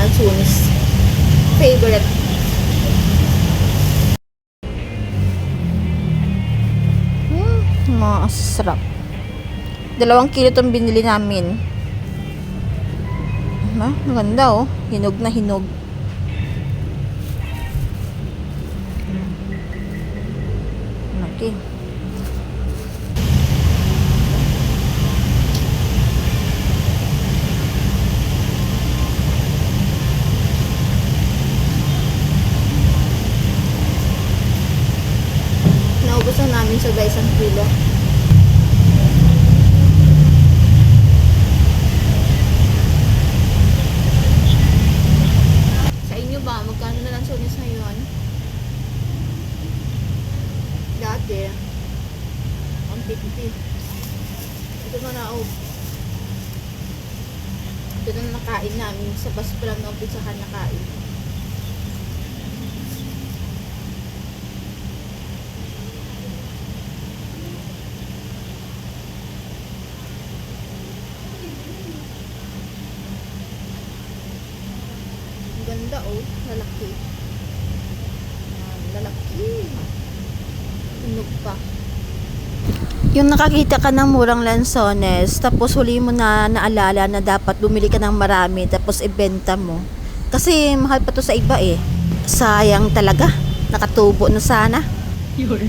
Lanzones favorite. Masarap. 2 kilo itong binili namin. Maganda oh. Hinog na hinog. Okay. Naubos na namin sa 1 kilo. Sa inyo ba, magkano na lang Lanzones ngayon? Dati 150. Ito na oh. Ito na nakain namin. Sa bus pa lang ng pizzahan nakain. Ganda oh, lalaki. Lalaki. Tunog pa. Yung nakakita ka ng murang Lanzones, tapos huli mo na naalala na dapat bumili ka ng marami, tapos ibenta mo. Kasi mahal pa to sa iba eh. Sayang talaga. Nakatubo na sana. Yun.